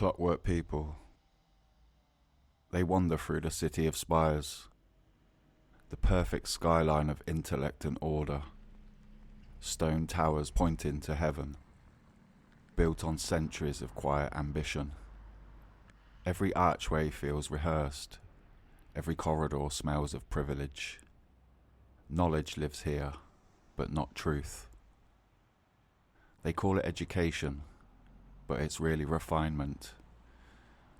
Clockwork People. They wander through the city of spires, the perfect skyline of intellect and order, stone towers pointing to heaven, built on centuries of quiet ambition. Every archway feels rehearsed, every corridor smells of privilege. Knowledge lives here, but not truth. They call it education, but it's really refinement,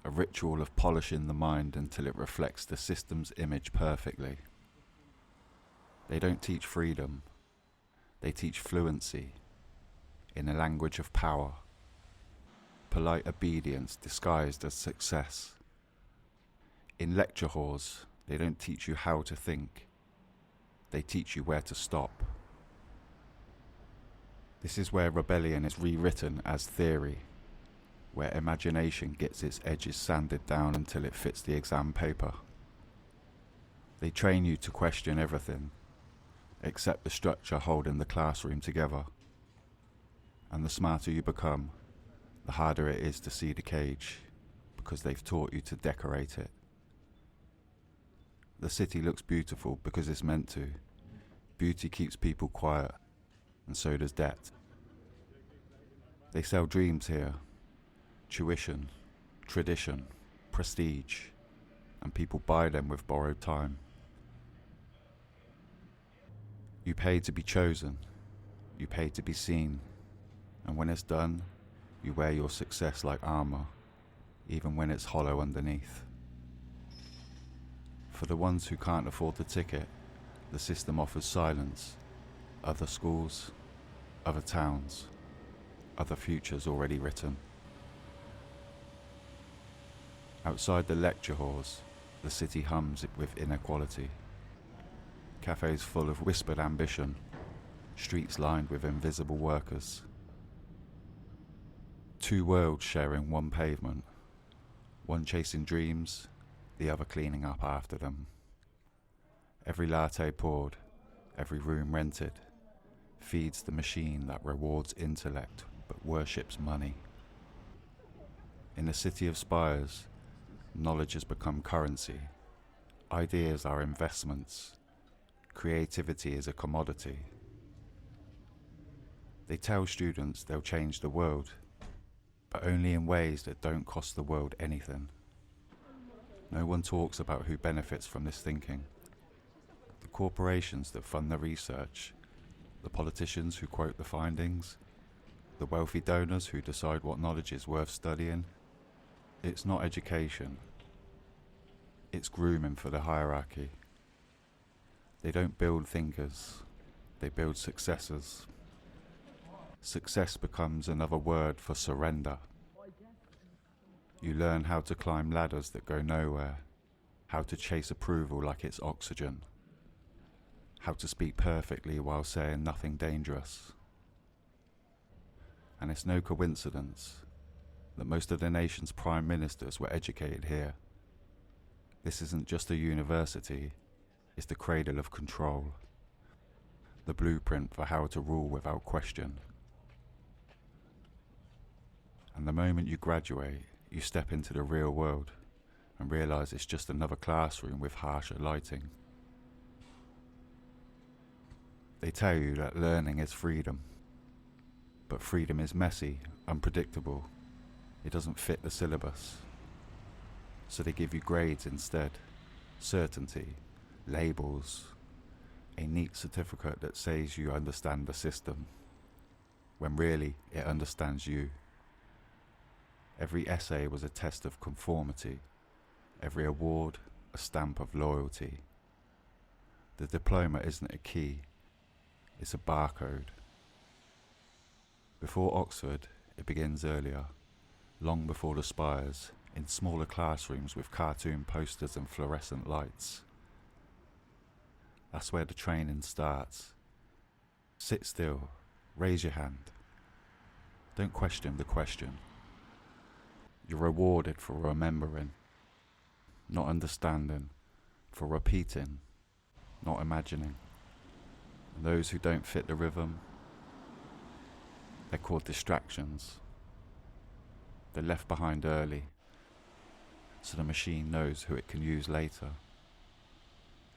a ritual of polishing the mind until it reflects the system's image perfectly. They don't teach freedom, they teach fluency in a language of power, polite obedience disguised as success. In lecture halls, they don't teach you how to think, they teach you where to stop. This is where rebellion is rewritten as theory, where imagination gets its edges sanded down until it fits the exam paper. They train you to question everything, except the structure holding the classroom together. And the smarter you become, the harder it is to see the cage, because they've taught you to decorate it. The city looks beautiful because it's meant to. Beauty keeps people quiet, and so does debt. They sell dreams here, tuition, tradition, prestige, and people buy them with borrowed time. You pay to be chosen, you pay to be seen, and when it's done, you wear your success like armor, even when it's hollow underneath. For the ones who can't afford the ticket, the system offers silence, other schools, other towns, other futures already written. Outside the lecture halls, the city hums with inequality. Cafes full of whispered ambition, streets lined with invisible workers. Two worlds sharing one pavement, one chasing dreams, the other cleaning up after them. Every latte poured, every room rented, feeds the machine that rewards intellect but worships money. In the city of spires, knowledge has become currency. Ideas are investments. Creativity is a commodity. They tell students they'll change the world, but only in ways that don't cost the world anything. No one talks about who benefits from this thinking. The corporations that fund the research, the politicians who quote the findings, the wealthy donors who decide what knowledge is worth studying. It's not education. It's grooming for the hierarchy. They don't build thinkers, they build successors. Success becomes another word for surrender. You learn how to climb ladders that go nowhere, how to chase approval like it's oxygen, how to speak perfectly while saying nothing dangerous. And it's no coincidence that most of the nation's prime ministers were educated here. This isn't just a university, it's the cradle of control, the blueprint for how to rule without question. And the moment you graduate, you step into the real world and realize it's just another classroom with harsher lighting. They tell you that learning is freedom, but freedom is messy, unpredictable. It doesn't fit the syllabus. So they give you grades instead, certainty, labels, a neat certificate that says you understand the system, when really it understands you. Every essay was a test of conformity, every award a stamp of loyalty. The diploma isn't a key, it's a barcode. Before Oxford, it begins earlier, long before the spires, in smaller classrooms with cartoon posters and fluorescent lights. That's where the training starts. Sit still, raise your hand. Don't question the question. You're rewarded for remembering, not understanding, for repeating, not imagining. And those who don't fit the rhythm, they're called distractions. They're left behind early, so the machine knows who it can use later.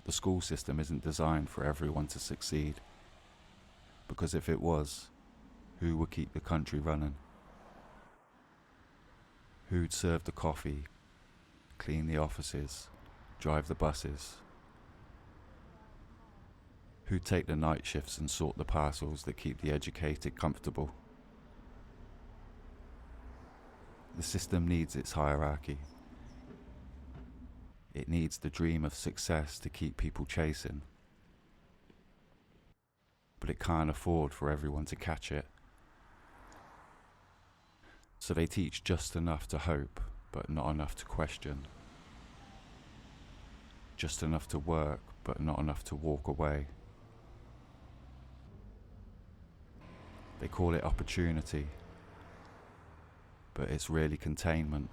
The school system isn't designed for everyone to succeed, because if it was, who would keep the country running? Who'd serve the coffee, clean the offices, drive the buses? Who'd take the night shifts and sort the parcels that keep the educated comfortable? The system needs its hierarchy. It needs the dream of success to keep people chasing. But it can't afford for everyone to catch it. So they teach just enough to hope, but not enough to question. Just enough to work, but not enough to walk away. They call it opportunity, but it's really containment.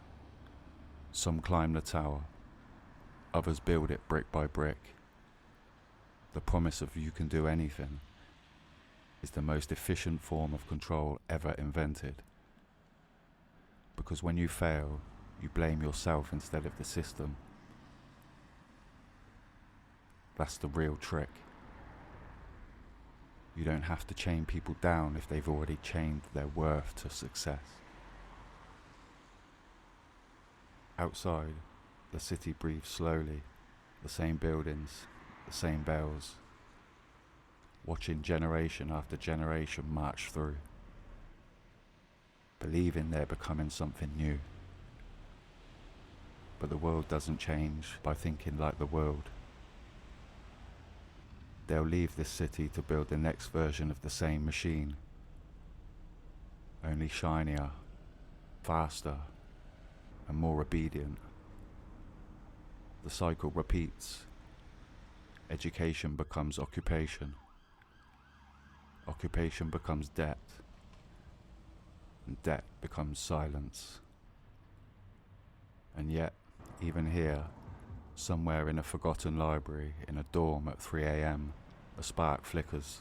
Some climb the tower, others build it brick by brick. The promise of you can do anything is the most efficient form of control ever invented. Because when you fail, you blame yourself instead of the system. That's the real trick. You don't have to chain people down if they've already chained their worth to success. Outside, the city breathes slowly, the same buildings, the same bells, watching generation after generation march through, believing they're becoming something new. But the world doesn't change by thinking like the world. They'll leave this city to build the next version of the same machine, only shinier, faster, and more obedient. The cycle repeats. Education becomes occupation. Occupation becomes debt. And debt becomes silence. And yet, even here, somewhere in a forgotten library, in a dorm at 3 a.m, a spark flickers.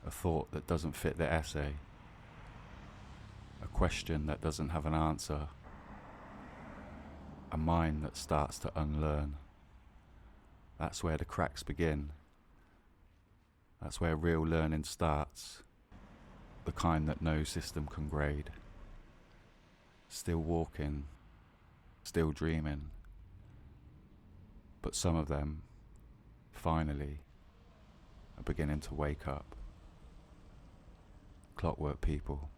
A thought that doesn't fit the essay. A question that doesn't have an answer. A mind that starts to unlearn. That's where the cracks begin. That's where real learning starts. The kind that no system can grade. Still walking, still dreaming. But some of them, finally, are beginning to wake up. Clockwork People.